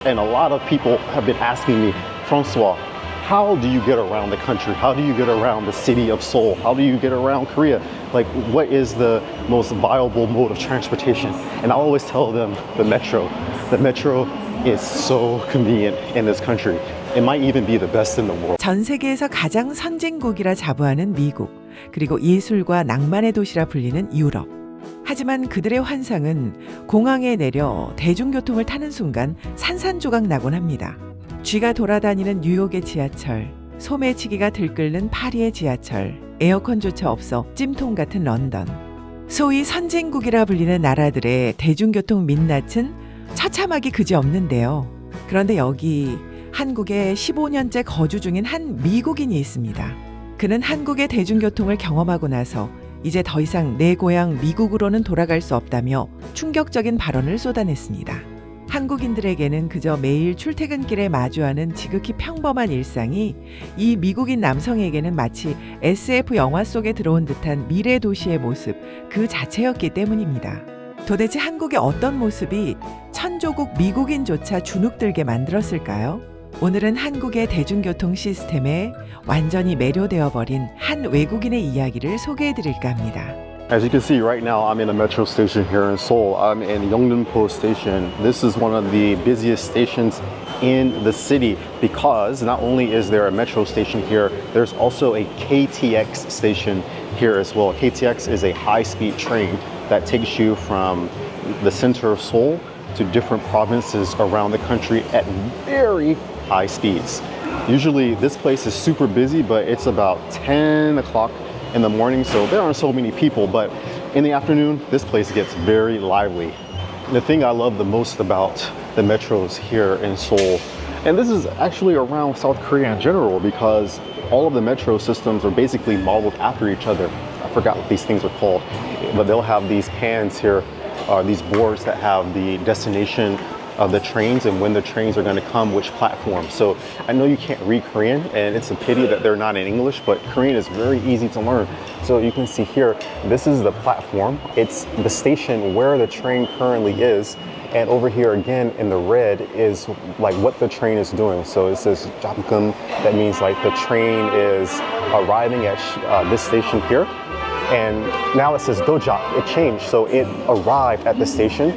And a lot of people have been asking me, Francois, how do you get around the country? How do you get around the city of Seoul? How do you get around Korea? Like, what is the most viable mode of transportation? And I always tell them the metro. The metro is so convenient in this country. It might even be the best in the world. 전 세계에서 가장 선진국이라 자부하는 미국, 그리고 예술과 낭만의 도시라 불리는 유럽. 하지만 그들의 환상은 공항에 내려 대중교통을 타는 순간 산산조각 나곤 합니다. 쥐가 돌아다니는 뉴욕의 지하철, 소매치기가 들끓는 파리의 지하철, 에어컨조차 없어 찜통 같은 런던. 소위 선진국이라 불리는 나라들의 대중교통 민낯은 처참하기 그지없는데요. 그런데 여기 한국에 15년째 거주 중인 한 미국인이 있습니다. 그는 한국의 대중교통을 경험하고 나서 이제 더 이상 내 고향 미국으로는 돌아갈 수 없다며 충격적인 발언을 쏟아냈습니다. 한국인들에게는 그저 매일 출퇴근길에 마주하는 지극히 평범한 일상이 이 미국인 남성에게는 마치 SF 영화 속에 들어온 듯한 미래 도시의 모습 그 자체였기 때문입니다. 도대체 한국의 어떤 모습이 천조국 미국인조차 주눅들게 만들었을까요? 오늘은 한국의 대중교통 시스템에 완전히 매료되어 버린 한 외국인의 이야기를 소개해 드릴까 합니다. As you can see right now, I'm in a metro station here in Seoul. I'm in Yeongdeunpo Station. This is one of the busiest stations in the city because not only is there a metro station here, there's also a KTX station here as well. KTX is a high-speed train that takes you from the center of Seoul to different provinces around the country at very high speeds. Usually this place is super busy, but it's about 10 o'clock in the morning, so there aren't so many people, but in the afternoon, this place gets very lively. The thing I love the most about the metros here in Seoul, and this is actually around South Korea in general, because all of the metro systems are basically modeled after each other. I forgot what these things are called, but they'll have these pans here, these boards that have the destination of the trains and when the trains are going to come, which platform. So I know you can't read Korean, and it's a pity that they're not in English, but Korean is very easy to learn. So you can see here, this is the platform. It's the station where the train currently is. And over here again in the red is like what the train is doing. So it says Japgum, that means like the train is arriving at this station here. And now it says Dojak, it changed. So it arrived at the station.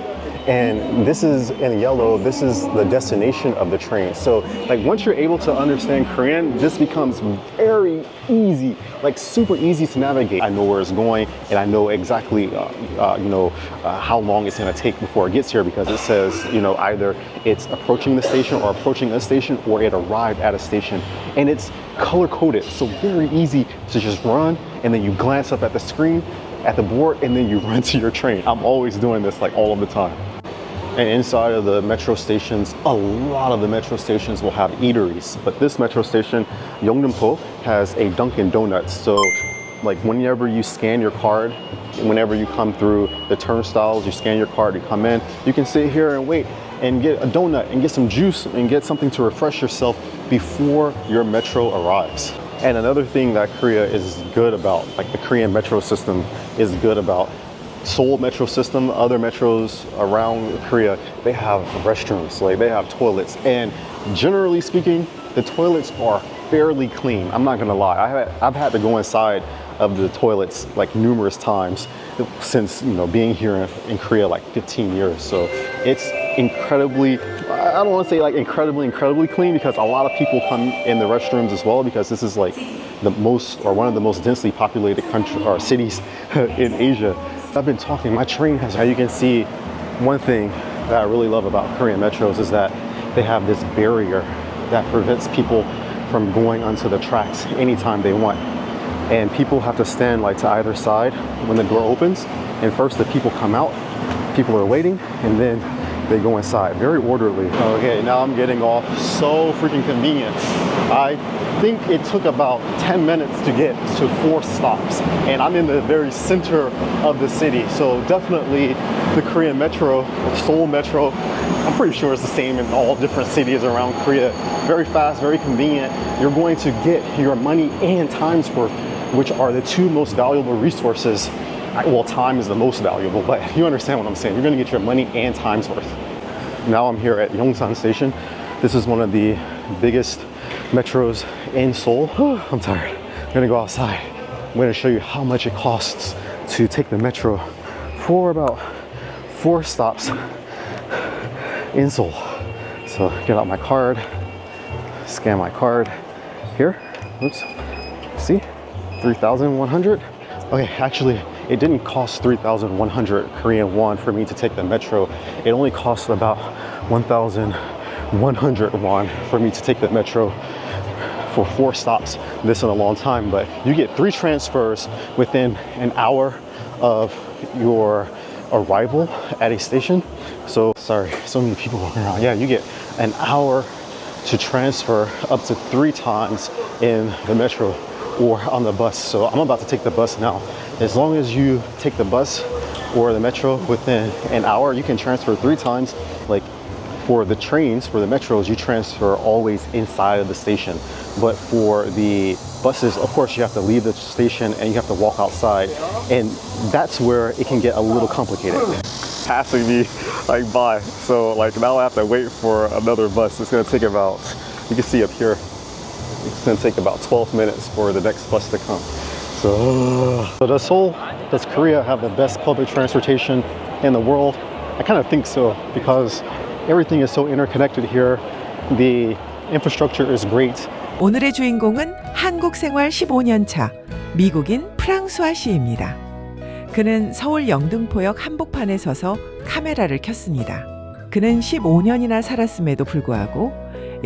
And this is in yellow, this is the destination of the train. So like once you're able to understand Korean, this becomes very easy, like super easy to navigate. I know where it's going and I know exactly, how long it's gonna take before it gets here, because it says, either it's approaching the station or approaching a station, or it arrived at a station. And it's color coded, so very easy to just run, and then you glance up at the screen, at the board, and then you run to your train. I'm always doing this like all of the time. And inside of the metro stations, a lot of the metro stations will have eateries. But this metro station, Yeongdeunpo, has a Dunkin' Donuts. So like whenever you scan your card, whenever you come through the turnstiles, you scan your card, you come in, you can sit here and wait and get a donut and get some juice and get something to refresh yourself before your metro arrives. And another thing that Korea is good about, like the Korean metro system is good about, Seoul metro system, other metros around Korea, they have restrooms, like they have toilets. And generally speaking, the toilets are fairly clean. I'm not gonna lie, I've had to go inside of the toilets like numerous times since being here in Korea like 15 years. So it's incredibly, I don't want to say like incredibly clean, because a lot of people come in the restrooms as well, because this is like the most, or one of the most densely populated country or cities in Asia. I've been talking, my train has, as you can see, one thing that I really love about Korean metros is that they have this barrier that prevents people from going onto the tracks anytime they want. And people have to stand like to either side when the door opens. And first the people come out, people are waiting, and then they go inside. Very orderly. Okay, now I'm getting off. So freaking convenient. I think it took about 10 minutes to get to 4 stops, and I'm in the very center of the city. So definitely the Korean metro, Seoul metro, I'm pretty sure it's the same in all different cities around Korea. Very fast, very convenient. You're going to get your money and time's worth, which are the two most valuable resources. Well, time is the most valuable, but you understand what I'm saying. You're gonna get your money and time's worth. Now I'm here at Yongsan Station. This is one of the biggest metros in Seoul. I'm tired. I'm gonna go outside. I'm gonna show you how much it costs to take the metro for about 4 stops in Seoul. So get out my card, scan my card here. Oops. See? 3,100. Okay, actually, it didn't cost 3,100 Korean won for me to take the metro. It only cost about 1,100 won for me to take the metro for 4 stops. This in a long time, but you get 3 transfers within an hour of your arrival at a station. So sorry, so many people walking around. Yeah, you get an hour to transfer up to 3 times in the metro or on the bus. So I'm about to take the bus now. As long as you take the bus or the metro within an hour, you can transfer 3 times. Like for the trains, for the metros, you transfer always inside of the station. But for the buses, of course, you have to leave the station and you have to walk outside. And that's where it can get a little complicated. Passing me like by. So like now I have to wait for another bus. It's gonna take about, you can see up here, it's gonna take about 12 minutes for the next bus to come. So does Seoul, does Korea have the best public transportation in the world? I kind of think so, because everything is so interconnected here. The infrastructure is great. 오늘의 주인공은 한국 생활 15년 차 미국인 프랑수아 씨입니다. 그는 서울 영등포역 한복판에 서서 카메라를 켰습니다. 그는 15년이나 살았음에도 불구하고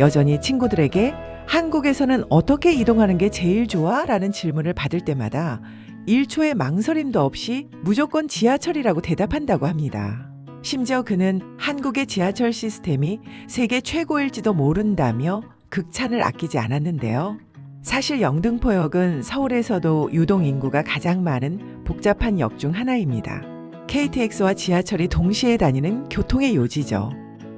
여전히 친구들에게 한국에서는 어떻게 이동하는 게 제일 좋아? 라는 질문을 받을 때마다 1초의 망설임도 없이 무조건 지하철이라고 대답한다고 합니다. 심지어 그는 한국의 지하철 시스템이 세계 최고일지도 모른다며 극찬을 아끼지 않았는데요. 사실 영등포역은 서울에서도 유동 인구가 가장 많은 복잡한 역 중 하나입니다. KTX와 지하철이 동시에 다니는 교통의 요지죠.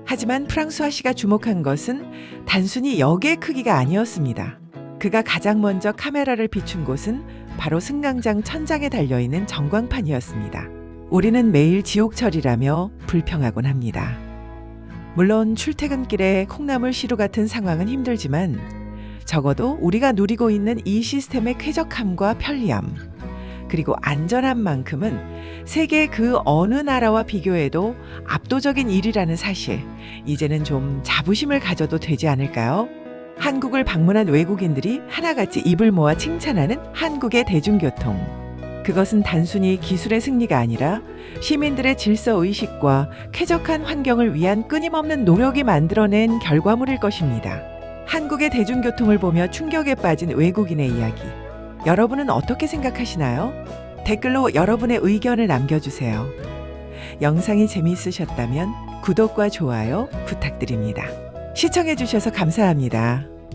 하지만 프랑수아 씨가 주목한 것은 단순히 역의 크기가 아니었습니다. 그가 가장 먼저 카메라를 비춘 곳은 바로 승강장 천장에 달려있는 전광판이었습니다. 우리는 매일 지옥철이라며 불평하곤 합니다. 물론 출퇴근길에 콩나물 시루 같은 상황은 힘들지만 적어도 우리가 누리고 있는 이 시스템의 쾌적함과 편리함, 그리고 안전한 만큼은 세계 그 어느 나라와 비교해도 압도적인 일이라는 사실, 이제는 좀 자부심을 가져도 되지 않을까요? 한국을 방문한 외국인들이 하나같이 입을 모아 칭찬하는 한국의 대중교통. 그것은 단순히 기술의 승리가 아니라 시민들의 질서의식과 쾌적한 환경을 위한 끊임없는 노력이 만들어낸 결과물일 것입니다. 한국의 대중교통을 보며 충격에 빠진 외국인의 이야기. 여러분은 어떻게 생각하시나요? 댓글로 여러분의 의견을 남겨주세요. 영상이 재미있으셨다면 구독과 좋아요 부탁드립니다. 시청해주셔서 감사합니다.